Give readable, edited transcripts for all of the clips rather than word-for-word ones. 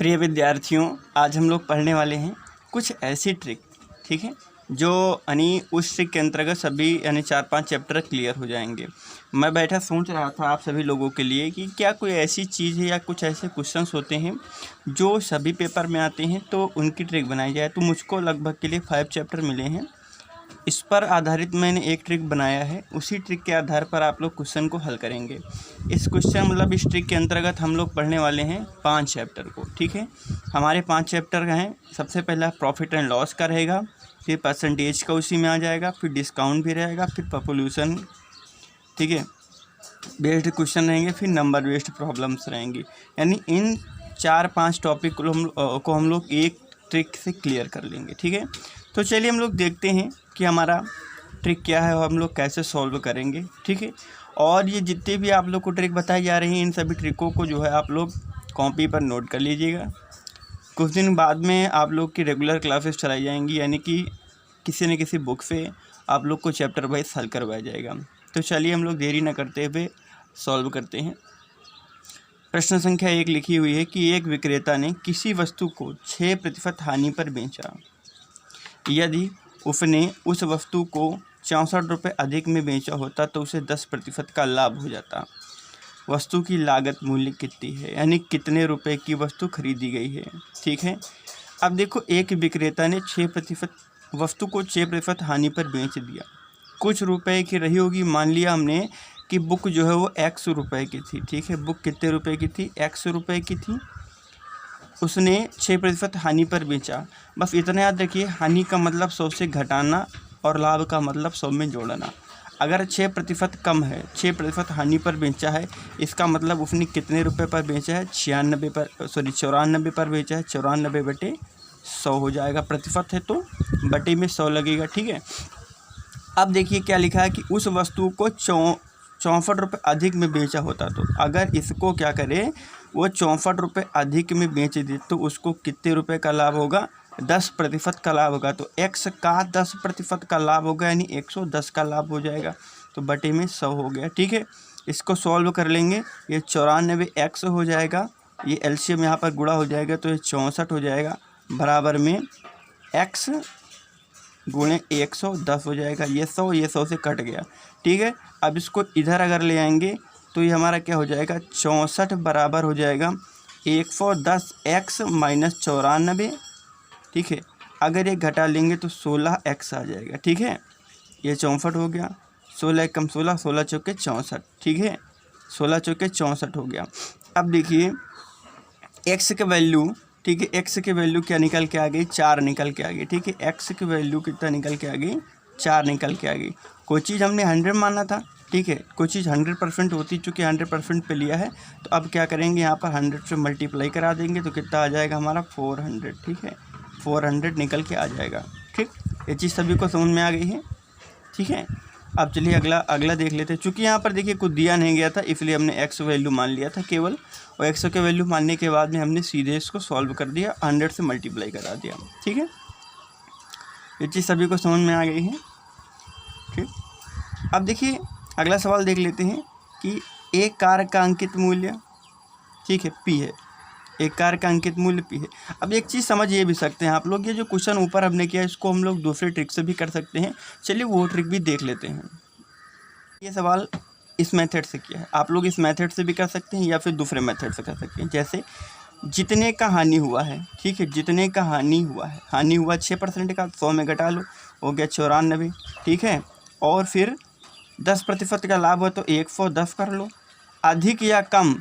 प्रिय विद्यार्थियों, आज हम लोग पढ़ने वाले हैं कुछ ऐसी ट्रिक, ठीक है, जो उस ट्रिक के अंतर्गत सभी 4-5 चैप्टर क्लियर हो जाएंगे। मैं बैठा सोच रहा था आप सभी लोगों के लिए कि क्या कोई ऐसी चीज़ है या कुछ ऐसे क्वेश्चंस होते हैं जो सभी पेपर में आते हैं तो उनकी ट्रिक बनाई जाए। तो मुझको लगभग के लिए 5 चैप्टर मिले हैं, इस पर आधारित मैंने एक ट्रिक बनाया है। उसी ट्रिक के आधार पर आप लोग क्वेश्चन को हल करेंगे। इस ट्रिक के अंतर्गत हम लोग पढ़ने वाले हैं 5 चैप्टर को, ठीक है। हमारे 5 चैप्टर हैं। सबसे पहला प्रॉफिट एंड लॉस का रहेगा, फिर परसेंटेज का उसी में आ जाएगा, फिर डिस्काउंट भी रहेगा, फिर पॉपुलेशन, ठीक है, बेस्ड क्वेश्चन रहेंगे, फिर नंबर बेस्ड प्रॉब्लम्स रहेंगी। यानी इन 4-5 टॉपिक को हम लोग एक ट्रिक से क्लियर कर लेंगे, ठीक है। तो चलिए हम लोग देखते हैं कि हमारा ट्रिक क्या है और हम लोग कैसे सॉल्व करेंगे, ठीक है। और ये जितने भी आप लोग को ट्रिक बताई जा रही हैं, इन सभी ट्रिकों को जो है आप लोग कॉपी पर नोट कर लीजिएगा। कुछ दिन बाद में आप लोग की रेगुलर क्लासेस चलाई जाएंगी, यानी कि किसी न किसी बुक से आप लोग को चैप्टर वाइज हल करवाया जाएगा। तो चलिए हम लोग देरी न करते हुए सॉल्व करते हैं। प्रश्न संख्या 1 लिखी हुई है कि एक विक्रेता ने किसी वस्तु को 6% हानि पर बेचा। यदि उसने उस वस्तु को 64 रुपये अधिक में बेचा होता तो उसे 10% का लाभ हो जाता। वस्तु की लागत मूल्य कितनी है, यानी कितने रुपए की वस्तु खरीदी गई है, ठीक है। अब देखो, एक विक्रेता ने 6% वस्तु को 6% हानि पर बेच दिया। कुछ रुपए की रही होगी। मान लिया हमने कि बुक जो है वो X रुपये की थी, ठीक है। बुक कितने रुपए की थी? X रुपये की थी। उसने 6% हानि पर बेचा। बस इतना याद रखिए, हानि का मतलब 100 से घटाना और लाभ का मतलब 100 में जोड़ना। अगर 6% कम है, 6% हानि पर बेचा है, इसका मतलब उसने कितने रुपए पर बेचा है? 94 पर बेचा है। 94/100 हो जाएगा। प्रतिशत है तो बटे में 100 लगेगा, ठीक है। अब देखिए क्या लिखा है कि उस वस्तु को 64 रुपये अधिक में बेचा होता। तो अगर इसको क्या करे, वो 64 रुपये अधिक में बेच दे तो उसको कितने रुपए का लाभ होगा? 10% का लाभ होगा। तो x का 10% का लाभ होगा, यानी 110 का लाभ हो जाएगा। तो बटे में 100 हो गया, ठीक है। इसको सॉल्व कर लेंगे। ये 94x हो जाएगा, ये एलसीएम यहाँ पर गुणा हो जाएगा तो ये 64 हो जाएगा, बराबर में x गुणे 110 हो जाएगा। ये 100 से कट गया, ठीक है। अब इसको इधर अगर ले आएंगे तो ये हमारा क्या हो जाएगा? 64 बराबर हो जाएगा 110x - 94, ठीक है। अगर ये घटा लेंगे तो 16x आ जाएगा, ठीक है। ये 64 हो गया, 16 कम 16, 16 चौके 64, ठीक है। 16 चौके 64 हो गया। अब देखिए x के वैल्यू, ठीक है, x की वैल्यू क्या निकल के आ गई? 4 निकल के आ गई, ठीक है। x की वैल्यू कितना निकल के आ गई? 4 निकल के आ गई। कोई चीज़ हमने 100 माना था, ठीक है। कोई चीज़ 100% होती, चूँकि 100% पे लिया है तो अब क्या करेंगे, यहाँ पर 100 से मल्टीप्लाई करा देंगे तो कितना आ जाएगा हमारा? 400, ठीक है। 400 निकल के आ जाएगा, ठीक। ये चीज़ सभी को समझ में आ गई है, ठीक है। अब चलिए अगला देख लेते हैं। चूँकि यहाँ पर देखिए कुछ दिया नहीं गया था, इसलिए हमने x वैल्यू मान लिया था केवल, और x के वैल्यू मानने के बाद में हमने सीधे इसको सॉल्व कर दिया, 100 से मल्टीप्लाई करा दिया, ठीक है। ये चीज़ सभी को समझ में आ गई है, ठीक। अब देखिए अगला सवाल देख लेते हैं कि एक कार का अंकित मूल्य, ठीक है, P है। एक कार का अंकित मूल्य P है। अब एक चीज़ समझ ये भी सकते हैं आप लोग, ये जो क्वेश्चन ऊपर हमने किया इसको हम लोग दूसरे ट्रिक से भी कर सकते हैं। चलिए वो ट्रिक भी देख लेते हैं। ये सवाल इस मेथड से किया है, आप लोग इस मेथड से भी कर सकते हैं या फिर दूसरे मेथड से कर सकते हैं। जैसे जितने का हानि हुआ है, ठीक है, जितने का हानि हुआ 6% का, 100 में घटा लो, हो गया 94, ठीक है। और फिर 10% का लाभ हो तो 110 कर लो। अधिक या कम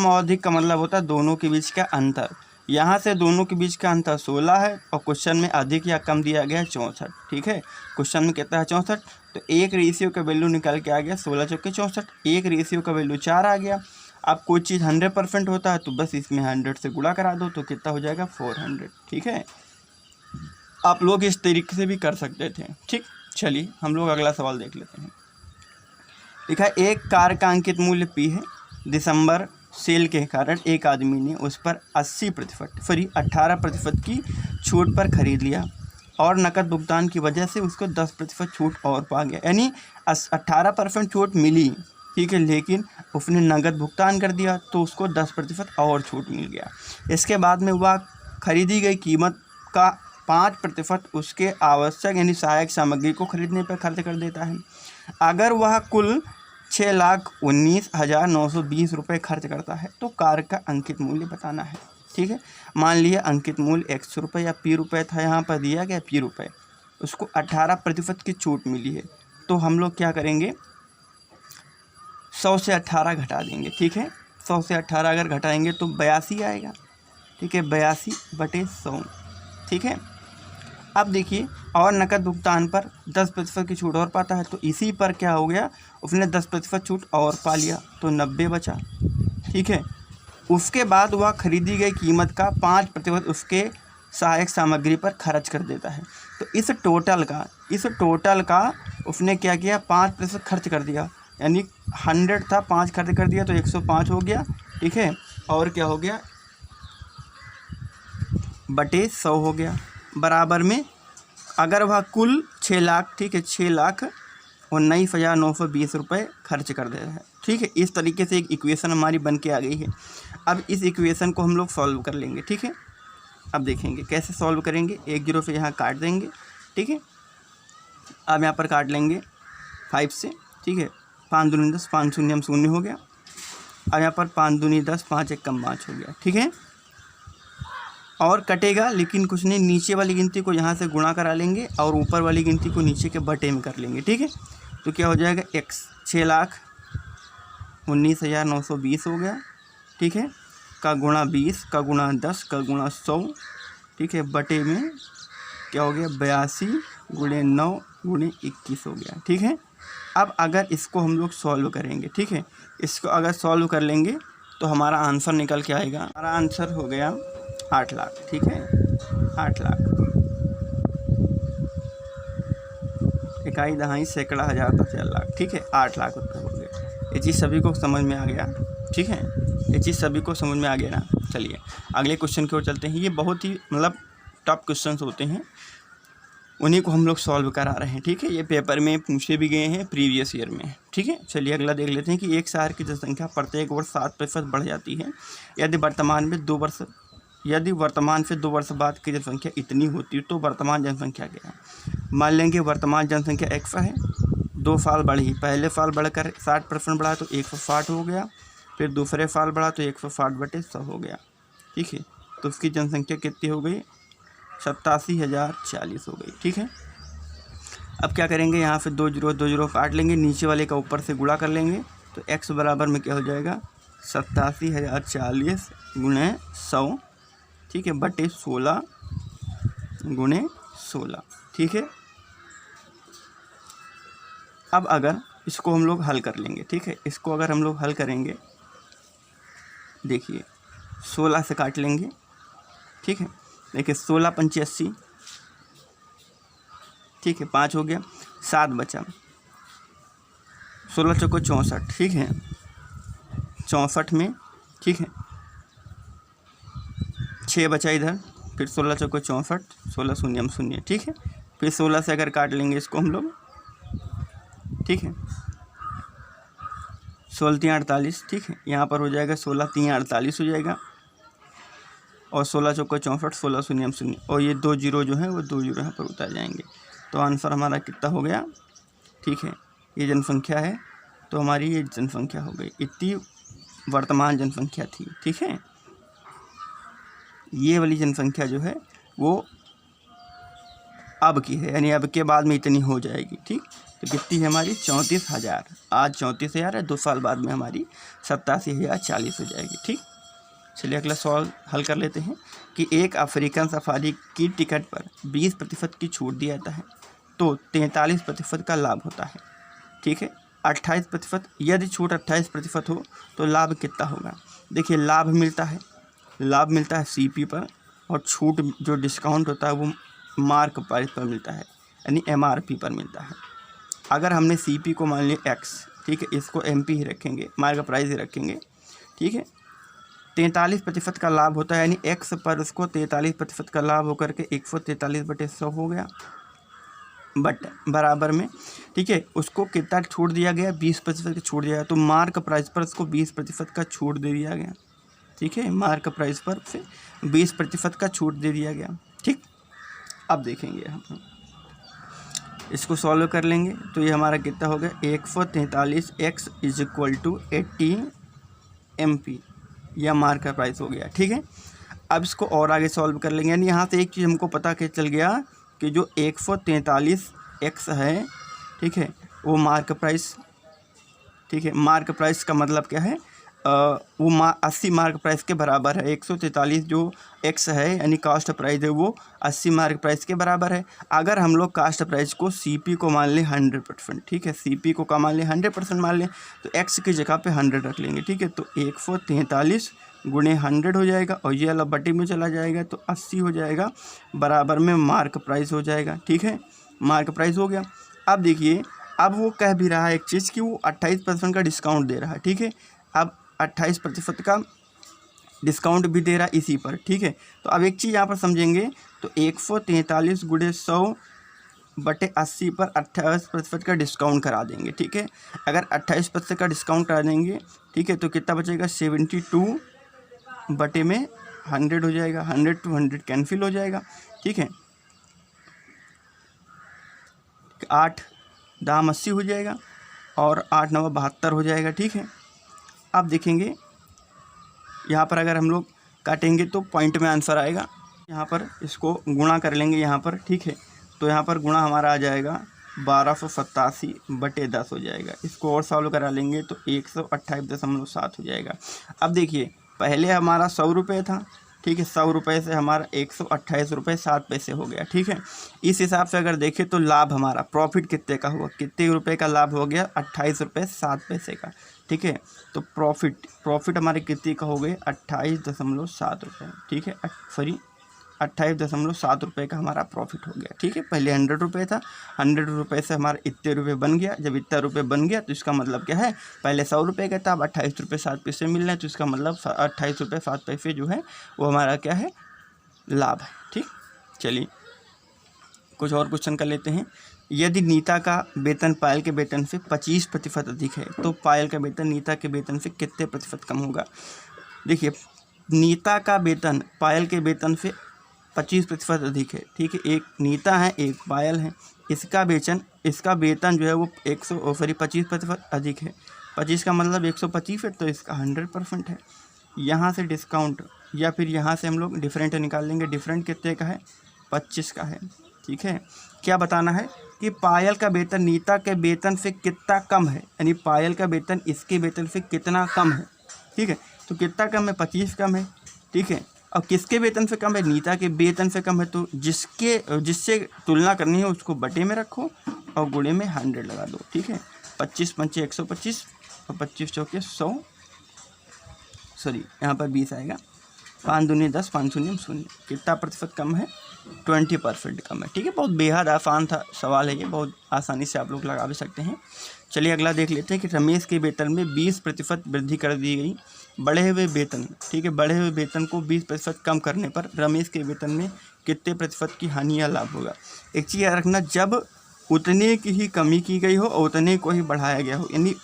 और अधिक का मतलब होता है दोनों के बीच का अंतर। यहाँ से दोनों के बीच का अंतर 16 है और क्वेश्चन में अधिक या कम दिया गया है 64, ठीक है। क्वेश्चन में कितना है? 64। तो एक रेशियो का वैल्यू निकल के आ गया 16 चौके 64। एक रेशियो का वैल्यू 4 आ गया। अब कोई चीज़ 100% होता है तो बस इसमें 100 से गुणा करा दो तो कितना हो जाएगा? 400, ठीक है। आप लोग इस तरीके से भी कर सकते थे, ठीक। चलिए हम लोग अगला सवाल देख लेते हैं। लिखा है एक कार का अंकित मूल्य P है। दिसंबर सेल के कारण एक आदमी ने उस पर 18% की छूट पर खरीद लिया और नकद भुगतान की वजह से उसको 10% छूट और पा गया। यानी 18% छूट मिली, ठीक है, लेकिन उसने नकद भुगतान कर दिया तो उसको 10% और छूट मिल गया। इसके बाद में वह खरीदी गई कीमत का 5% उसके आवश्यक यानी सहायक सामग्री को खरीदने पर खर्च कर देता है। अगर वह कुल 6,19,920 रुपये खर्च करता है तो कार का अंकित मूल्य बताना है। ठीक है, मान लिया अंकित मूल्य 100 रुपये या पी रुपये था, यहाँ पर दिया गया पी रुपये, उसको 18% की छूट मिली है। तो हम लोग क्या करेंगे, 100 से 18 घटा देंगे। ठीक है, 100 से 18 अगर घटाएंगे तो 82 आएगा। ठीक है, 82/100। ठीक है, अब देखिए, और नकद भुगतान पर 10% की छूट और पाता है, तो इसी पर क्या हो गया, उसने 10% छूट और पा लिया तो 90 बचा। ठीक है, उसके बाद वह खरीदी गई कीमत का 5% उसके सहायक सामग्री पर खर्च कर देता है। तो इस टोटल का उसने क्या किया, 5% खर्च कर दिया, यानी 100 था, 5 खर्च कर दिया तो 105 हो गया। ठीक है, और क्या हो गया, बटे 100 हो गया। बराबर में अगर वह कुल 6 लाख, ठीक है, 6,19,920 रुपये खर्च कर दे रहा है। ठीक है, इस तरीके से एक इक्वेशन हमारी बन के आ गई है। अब इस इक्वेशन को हम लोग सॉल्व कर लेंगे। ठीक है, अब देखेंगे कैसे सॉल्व करेंगे। 1 0 से यहाँ काट देंगे। ठीक है, अब यहाँ पर काट लेंगे 5 से। ठीक है, 5 दूनी 10, 5 शून्य 0 हो गया। अब यहाँ पर 5 दूनी 10, 5 1 कम 5 हो गया। ठीक है, और कटेगा लेकिन कुछ नहीं, नीचे वाली गिनती को यहाँ से गुणा करा लेंगे और ऊपर वाली गिनती को नीचे के बटे में कर लेंगे। ठीक है, तो क्या हो जाएगा, x 6,19,920 हो गया। ठीक है, का गुणा 20 का गुणा 10 का गुणा 100। ठीक है, बटे में क्या हो गया, 82 × 9 × 21 हो गया। ठीक है, अब अगर इसको हम लोग सॉल्व करेंगे, ठीक है, इसको अगर सॉल्व कर लेंगे तो हमारा आंसर निकल के आएगा। हमारा आंसर हो गया 8 लाख। ठीक है, 8 लाख, इकाई दहाई सैकड़ा हज़ार 10,000 लाख। ठीक है, 8 लाख रुपये हो गए। ये चीज़ सभी को समझ में आ गया। ठीक है, ये चीज़ सभी को समझ में आ गया ना। चलिए अगले क्वेश्चन की ओर चलते हैं। ये बहुत ही मतलब टफ क्वेश्चंस होते हैं, उन्हीं को हम लोग सॉल्व करा रहे हैं। ठीक है, ये पेपर में पूछे भी गए हैं प्रीवियस ईयर में। ठीक है, चलिए अगला देख लेते हैं कि एक शहर की जनसंख्या प्रत्येक वर्ष 7% बढ़ जाती है यदि वर्तमान से 2 वर्ष बाद की जनसंख्या इतनी होती है तो वर्तमान जनसंख्या क्या है। मान लेंगे वर्तमान जनसंख्या x है, 2 साल बढ़ी, पहले साल बढ़कर 60% बढ़ा तो 160 हो गया, फिर दूसरे साल बढ़ा तो 160/100 हो गया। ठीक है, तो उसकी जनसंख्या कितनी हो गई, 87,040 हो गई। ठीक है, अब क्या करेंगे, यहाँ से 2 0 काट लेंगे, नीचे वाले का ऊपर से गुणा कर लेंगे तो x बराबर में क्या हो जाएगा, 87,040 × 100। ठीक है, बटे 16 × 16। ठीक है, अब अगर इसको हम लोग हल कर लेंगे। ठीक है, इसको अगर हम लोग हल करेंगे, देखिए 16 से काट लेंगे। ठीक है, देखिए 16 × 5 = 80। ठीक है, 5 हो गया, 7 बचा, 16 × 4 = 64। ठीक है, 64 में, ठीक है, 6 बचा इधर, फिर 16 × 4 = 64, 16 शून्य 0। ठीक है, फिर 16 से अगर काट लेंगे इसको हम लोग। ठीक है, 16 × 3 = 48। ठीक है, यहाँ पर हो जाएगा 16 × 3 = 48 हो जाएगा, और 16 × 4 = 64, 16 शून्य 0, और ये 2 0 जो है वो 2 0 यहाँ पर उतर जाएंगे। तो आंसर हमारा कितना हो गया। ठीक है, ये जनसंख्या है, तो हमारी ये जनसंख्या हो गई, इतनी वर्तमान जनसंख्या थी। ठीक है, ये वाली जनसंख्या जो है वो अब की है, यानी अब के बाद में इतनी हो जाएगी। ठीक, तो कितनी है हमारी, 34,000। आज 34,000 है, 2 साल बाद में हमारी 87,040 हो जाएगी। ठीक, चलिए अगला सवाल हल कर लेते हैं कि एक अफ्रीकन सफारी की टिकट पर 20% की छूट दी जाता है तो 43% का लाभ होता है। ठीक है, 28%, यदि छूट 28% हो तो लाभ कितना होगा। देखिए लाभ मिलता है CP पर, और छूट जो डिस्काउंट होता है वो मार्क प्राइस पर मिलता है, यानी MRP पर मिलता है। अगर हमने CP को मान लिया x, ठीक है, इसको MP ही रखेंगे, मार्क प्राइस ही रखेंगे। ठीक है, 43% का लाभ होता है, यानी x पर उसको 43% का लाभ होकर के 143/100 हो गया। बट बराबर में, ठीक है, उसको कितना छूट दिया गया, 20% का छूट दिया गया। तो मार्क प्राइस पर उसको 20% का छूट दे दिया गया, ठीक है, मार्क प्राइस पर से 20% का छूट दे दिया गया, ठीक। अब देखेंगे हम इसको सॉल्व कर लेंगे तो ये हमारा कितना हो गया, 143x is equal to 18 MP, यह मार्क का प्राइस हो गया, ठीक है। अब इसको और आगे सॉल्व कर लेंगे, यानी यहाँ से एक चीज़ हमको पता के चल गया कि जो 143x है, ठीक है, वो मार्क प्राइस, ठीक है, मार्क प्राइस का मतलब क्या है, वो 80 मार्क प्राइस के बराबर है। 143 जो x है यानी कास्ट प्राइस है वो 80 मार्क प्राइस के बराबर है। अगर हम लोग कास्ट प्राइस को CP को मान लें 100%, ठीक है, CP को मान लें 100% मान लें तो x की जगह पे 100 रख लेंगे, ठीक है। तो 143 गुणे 100 हो जाएगा और ये वाला बटे में चला जाएगा तो 80 हो जाएगा, बराबर में मार्क प्राइस हो जाएगा, ठीक है, मार्क प्राइस हो गया। अब देखिए, अब वो कह भी रहा है एक चीज़ कि वो 28% का डिस्काउंट दे रहा है, ठीक है। अब 28% का डिस्काउंट भी दे रहा है इसी पर, ठीक है। तो अब एक चीज़ यहाँ पर समझेंगे, तो 143 गुणे 100 बटे 80 पर 28% का डिस्काउंट करा देंगे, ठीक है। अगर 28% का डिस्काउंट करा देंगे, ठीक है, तो कितना बचेगा, 72 बटे में 100 हो जाएगा, 100 to 100 कैंसिल हो जाएगा, ठीक है। 8 दाम 80 हो जाएगा और 8 9 72 हो जाएगा, ठीक है। अब देखेंगे यहाँ पर अगर हम लोग काटेंगे तो पॉइंट में आंसर आएगा, यहाँ पर इसको गुणा कर लेंगे यहाँ पर, ठीक है। तो यहाँ पर गुणा हमारा आ जाएगा 1287 बटे 10 हो जाएगा। इसको और सॉल्व करा लेंगे तो 128.7 हो जाएगा। अब देखिए, पहले हमारा 100 रुपये था, ठीक है, 100 रुपये से हमारा 128 रुपये 7 पैसे हो गया, ठीक है। इस हिसाब से अगर देखें तो लाभ हमारा, प्रॉफिट कितने का हुआ, कितने रुपए का लाभ हो गया, 28 रुपये 7 पैसे का, ठीक है। तो प्रॉफिट हमारे कितने का हो गए, 28.7 रुपये, ठीक है, सॉरी 28.7 रुपये का हमारा प्रॉफिट हो गया, ठीक है। पहले 100 रुपये था, 100 रुपये से हमारा इतने रुपये बन गया। जब इतना रुपये बन गया तो इसका मतलब क्या है, पहले 100 रुपये का था, अब 28 रुपये 7 पैसे मिल रहे हैं, तो इसका मतलब 28 रुपये 7 पैसे जो है वो हमारा क्या है, लाभ है, ठीक। चलिए कुछ और क्वेश्चन कर लेते हैं। यदि नीता का वेतन पायल के वेतन से 25% अधिक है तो पायल का वेतन नीता के वेतन से कितने प्रतिशत कम होगा। देखिए, नीता का वेतन पायल के वेतन से 25% अधिक है, ठीक है। एक नीता है, एक पायल है, इसका वेतन जो है वो 25% अधिक है। 25 का मतलब 125 है, तो इसका 100% है। यहाँ से डिस्काउंट या फिर यहाँ से हम लोग डिफरेंट निकाल लेंगे। डिफरेंट कितने का है, 25 का है, ठीक है। क्या बताना है कि पायल का वेतन नीता के वेतन से कितना कम है, यानी पायल का वेतन इसके वेतन से कितना कम है, ठीक है। तो कितना कम है, 25 कम है, ठीक है। और किसके वेतन से कम है, नीता के वेतन से कम है। तो जिससे तुलना करनी है उसको बटे में रखो और गुणे में 100 लगा दो, ठीक है। 25 पंचे 125 और 25 चौके 100, सॉरी यहाँ पर 20 आएगा, 5 दूनी 10, 5 शून्य 0, कितना प्रतिशत कम है, 20% कम है, ठीक है। बहुत बेहद आसान था सवाल है ये, बहुत आसानी से आप लोग लगा भी सकते हैं। चलिए अगला देख लेते हैं कि रमेश के वेतन में 20% वृद्धि कर दी गई। बढ़े हुए वेतन, ठीक है, बढ़े हुए वेतन को 20% कम करने पर रमेश के वेतन में कितने प्रतिशत की हानि या लाभ होगा। एक चीज़ याद रखना, जब उतने की ही कमी की गई हो और उतने को ही बढ़ाया गया हो, यानी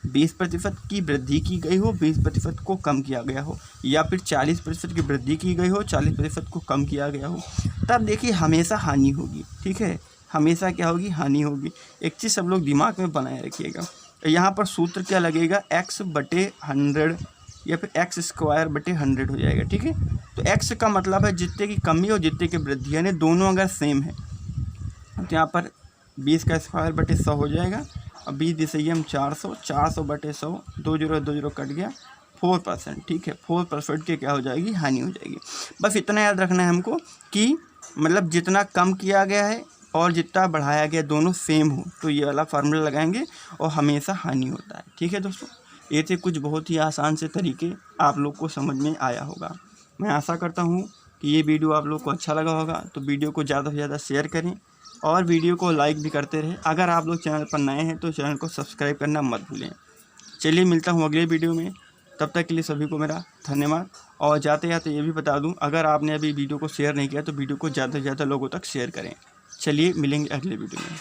20% की वृद्धि की गई हो, 20% को कम किया गया हो, या फिर 40% की वृद्धि की गई हो, 40% को कम किया गया हो, तब देखिए हमेशा हानि होगी, ठीक है। हमेशा क्या होगी, हानि होगी। एक चीज़ सब लोग दिमाग में बनाए रखिएगा, यहाँ पर सूत्र क्या लगेगा, x बटे 100 या फिर x² बटे 100 हो जाएगा, ठीक है। तो x का मतलब है जितने की कमी और जितने की वृद्धि, यानी दोनों अगर सेम है तो यहाँ पर 20 का स्क्वायर बटे 100 हो जाएगा और 20 दिसम 400, 400 बटे 100, 2 0 कट गया, 4%, ठीक है। 4% की क्या हो जाएगी, हानि हो जाएगी। बस इतना याद रखना है हमको कि मतलब जितना कम किया गया है और जितना बढ़ाया गया दोनों सेम हो तो ये वाला फार्मूला लगाएंगे और हमेशा हानि होता है, ठीक है दोस्तों। ये थे कुछ बहुत ही आसान से तरीके, आप लोग को समझ में आया होगा। मैं आशा करता हूँ कि ये वीडियो आप लोग को अच्छा लगा होगा, तो वीडियो को ज़्यादा से ज़्यादा शेयर करें और वीडियो को लाइक भी करते रहें। अगर आप लोग चैनल पर नए हैं तो चैनल को सब्सक्राइब करना मत भूलें। चलिए मिलता हूँ अगले वीडियो में, तब तक के लिए सभी को मेरा धन्यवाद। और जाते जाते ये भी बता दूँ, अगर आपने अभी वीडियो को शेयर नहीं किया तो वीडियो को ज़्यादा से ज़्यादा लोगों तक शेयर करें। चलिए मिलेंगे अगले वीडियो में।